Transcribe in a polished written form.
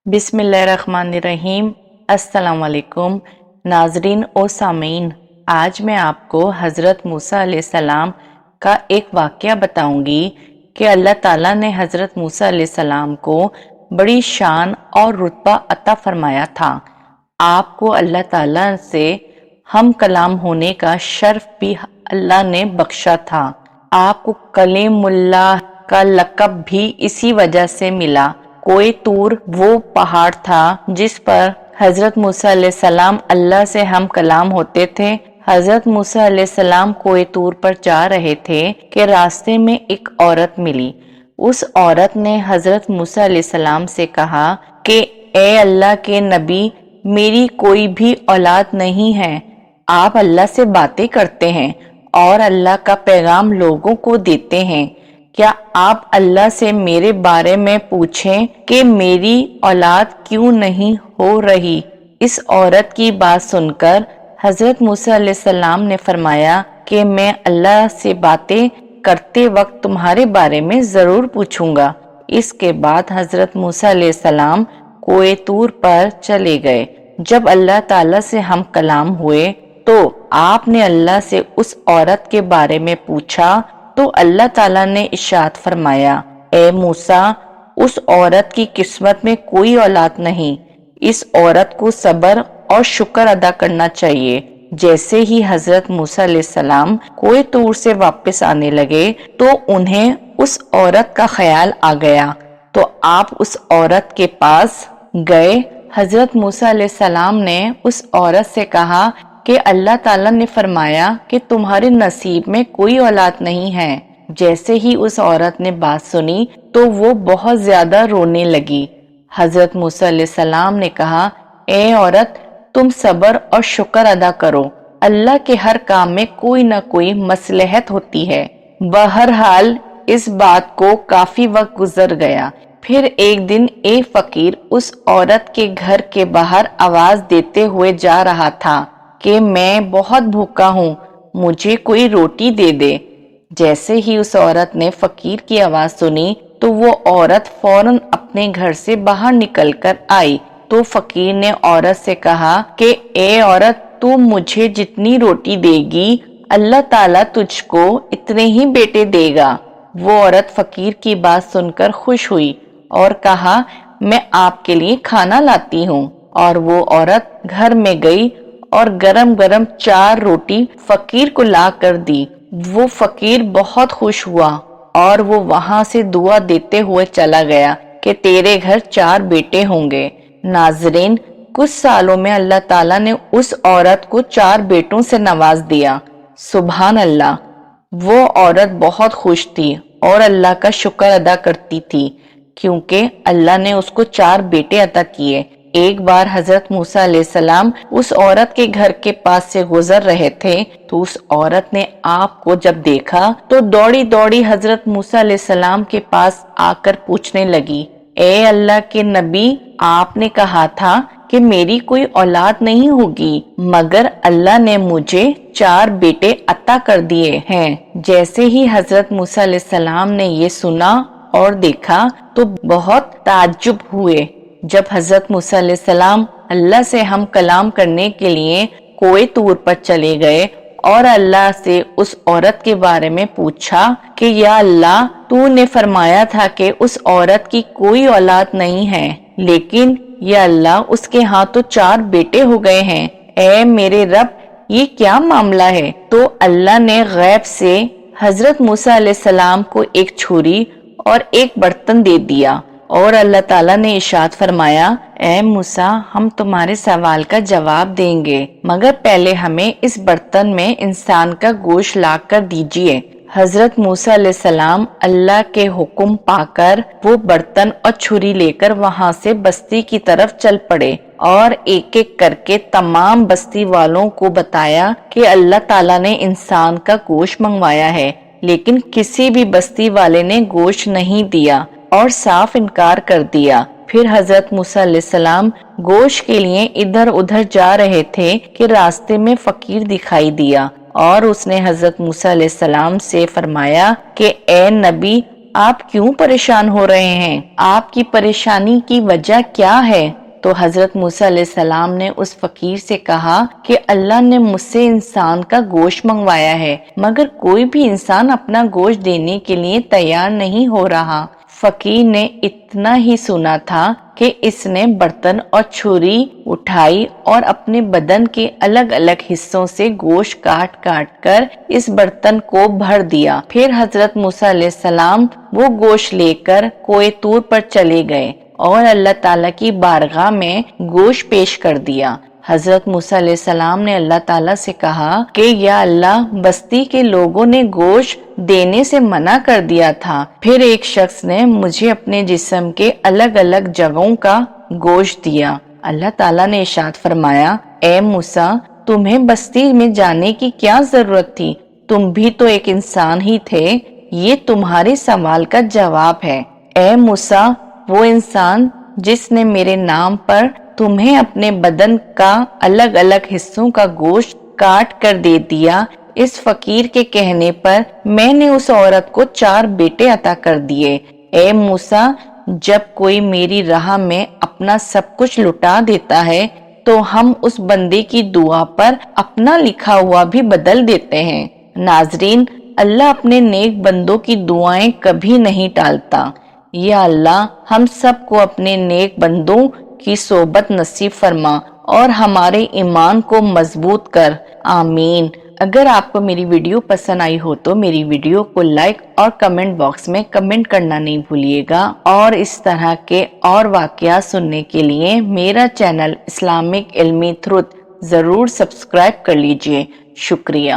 बिस्मिल्लाहिर्रहमानिर्रहीम। अस्सलाम वालेकुम नाजरीन और सामीन। आज मैं आपको हज़रत मूसा अलैहिस्सलाम का एक वाक़या बताऊंगी कि अल्लाह ताला ने हज़रत मूसा अलैहिस्सलाम को बड़ी शान और रुतबा अता फरमाया था। आपको अल्लाह ताला से हम कलाम होने का शर्फ भी अल्लाह ने बख्शा था। आपको कलीमुल्लाह का लक़ब भी इसी वजह से मिला। कोई तूर वो पहाड़ था जिस पर हजरत मूसा अलैहिस्सलाम अल्लाह से हम कलाम होते थे। हजरत मूसा अलैहिस्सलाम कोई तूर पर जा रहे थे कि रास्ते में एक औरत मिली। उस औरत ने हजरत मूसा अलैहिस्सलाम से कहा कि ए अल्लाह के नबी, मेरी कोई भी औलाद नहीं है। आप अल्लाह से बातें करते हैं और अल्लाह का पैगाम लोगों को देते हैं। क्या आप अल्लाह से मेरे बारे में पूछें कि मेरी औलाद क्यों नहीं हो रही। इस औरत की बात सुनकर हजरत मूसा अलैहिस्सलाम ने फरमाया कि मैं अल्लाह से बातें करते वक्त तुम्हारे बारे में जरूर पूछूंगा। इसके बाद हजरत मूसा अलैहिस्सलाम कोए तूर पर चले गए। जब अल्लाह ताला से हम कलाम हुए तो आपने अल्लाह से उस औरत के बारे में पूछा तो अल्लाह ताला ने इरशाद फरमाया, ए मूसा, उस औरत की किस्मत में कोई औलाद नहीं। इस औरत को सब्र और शुक्र अदा करना चाहिए। जैसे ही हजरत मूसा अलैहिस्सलाम कोई तूर से वापस आने लगे तो उन्हें उस औरत का ख्याल आ गया तो आप उस औरत के पास गए। हजरत मूसा अलैहिस्सलाम ने उस औरत से कहा कि अल्लाह ताला ने फरमाया कि तुम्हारे नसीब में कोई औलाद नहीं है। जैसे ही उस औरत ने बात सुनी तो वो बहुत ज्यादा रोने लगी। हजरत मूसा अलैहिस्सलाम ने कहा, ए औरत, तुम सब्र और शुक्र अदा करो। अल्लाह के हर काम में कोई ना कोई मसलहत होती है। बहरहाल इस बात को काफी वक्त गुजर गया। फिर एक दिन एक फकीर उस औरत के घर के बाहर आवाज देते हुए जा रहा था कि मैं बहुत भूखा हूँ, मुझे कोई रोटी दे दे। जैसे ही उस औरत ने फकीर की आवाज सुनी तो वो औरत फौरन अपने घर से बाहर निकलकर आई। तो फकीर ने औरत से कहा कि ए औरत, तू मुझे जितनी रोटी देगी अल्लाह ताला तुझको इतने ही बेटे देगा। वो औरत फकीर की बात सुनकर खुश हुई और कहा, मैं आपके लिए खाना लाती हूँ। और वो औरत घर में गई और गरम गरम 4 रोटी फकीर को ला कर दी। वो फकीर बहुत खुश हुआ और वो वहां से दुआ देते हुए चला गया कि तेरे घर 4 बेटे होंगे। नाजरीन, कुछ सालों में अल्लाह ताला ने उस औरत को 4 बेटों से नवाज दिया। सुभान अल्लाह। वो औरत बहुत खुश थी और अल्लाह का शुक्र अदा करती थी क्योंकि अल्लाह ने उसको 4 बेटे अता किए। एक बार हजरत मूसा अलैहिस्सलाम उस औरत के घर के पास से गुजर रहे थे तो उस औरत ने आप को जब देखा तो दौड़ी दौड़ी हजरत मूसा अलैहिस्सलाम के पास आकर पूछने लगी, ए अल्लाह के नबी, आपने कहा था कि मेरी कोई औलाद नहीं होगी, मगर अल्लाह ने मुझे 4 बेटे अता कर दिए हैं। जैसे ही हजरत मूसा अलैहिस्सलाम ने ये सुना और देखा तो बहुत ताज्जुब हुए। जब हजरत मूसा अलैहिस्सलाम अल्लाह से हम कलाम करने के लिए कोई तूर पर चले गए और अल्लाह से उस औरत के बारे में पूछा कि या अल्लाह, तूने फरमाया था कि उस औरत की कोई औलाद नहीं है, लेकिन या अल्लाह, उसके यहाँ तो 4 बेटे हो गए हैं। ए मेरे रब, ये क्या मामला है? तो अल्लाह ने गैब से हजरत मूसा अलैहिस्सलाम को एक छुरी और एक बर्तन दे दिया और अल्लाह ताला ने इरशाद फरमाया, ए मूसा, हम तुम्हारे सवाल का जवाब देंगे, मगर पहले हमें इस बर्तन में इंसान का गोश्त ला कर दीजिए। हजरत मूसा अलैहिस्सलाम अल्लाह के हुक्म पाकर वो बर्तन और छुरी लेकर वहां से बस्ती की तरफ चल पड़े और एक एक करके तमाम बस्ती वालों को बताया कि अल्लाह ताला ने इंसान का गोश्त मंगवाया है, लेकिन किसी भी बस्ती वाले ने गोश्त नहीं दिया और साफ इनकार कर दिया। फिर हजरत मूसा अलैहिस्सलाम गोश्त के लिए इधर उधर जा रहे थे कि रास्ते में फकीर दिखाई दिया और उसने हजरत मूसा अलैहिस्सलाम से फरमाया कि ए नबी, آپ کیوں پریشان ہو رہے ہیں؟ آپ کی پریشانی کی وجہ کیا ہے؟ تو حضرت موسیٰ علیہ السلام نے اس فقیر سے کہا کہ اللہ نے مجھ سے انسان کا گوشت منگوایا ہے، مگر کوئی بھی انسان اپنا گوشت دینے کے لیے تیار نہیں ہو رہا۔ فقیر نے اتنا ہی سنا تھا کہ اس نے برتن اور چھری اٹھائی اور اپنے بدن کے الگ الگ حصوں سے گوشت کاٹ کاٹ کر اس برتن کو بھر دیا۔ پھر حضرت موسیٰ علیہ السلام وہ گوشت لے کر کوہ طور پر چلے گئے اور اللہ تعالیٰ کی بارگاہ میں گوشت پیش کر دیا۔ حضرت موسیٰ علیہ السلام نے اللہ تعالیٰ سے کہا کہ یا اللہ، بستی کے لوگوں نے گوشت دینے سے منع کر دیا تھا، پھر ایک شخص نے مجھے اپنے جسم کے الگ الگ جگہوں کا گوشت دیا۔ اللہ تعالیٰ نے ارشاد فرمایا، اے موسیٰ، تمہیں بستی میں جانے کی کیا ضرورت تھی؟ تم بھی تو ایک انسان ہی تھے۔ یہ تمہارے سوال کا جواب ہے۔ اے موسیٰ، وہ انسان جس نے میرے نام پر تمہیں اپنے بدن کا الگ الگ حصوں کا گوشت کاٹ کر دے دیا، اس فقیر کے کہنے پر میں نے اس عورت کو 4 بیٹے عطا کر دیے۔ اے موسیٰ، جب کوئی میری راہ میں اپنا سب کچھ لٹا دیتا ہے تو ہم اس بندے کی دعا پر اپنا لکھا ہوا بھی بدل دیتے ہیں۔ ناظرین، اللہ اپنے نیک بندوں کی دعائیں کبھی نہیں ٹالتا۔ یا اللہ، ہم سب کو اپنے نیک بندوں کی صحبت نصیب فرما اور ہمارے ایمان کو مضبوط کر، آمین۔ اگر آپ کو میری ویڈیو پسند آئی ہو تو میری ویڈیو کو لائک اور کمنٹ باکس میں کمنٹ کرنا نہیں بھولیے گا، اور اس طرح کے اور واقعات سننے کے لیے میرا چینل اسلامک علمی تھروت ضرور سبسکرائب کر لیجئے۔ شکریہ۔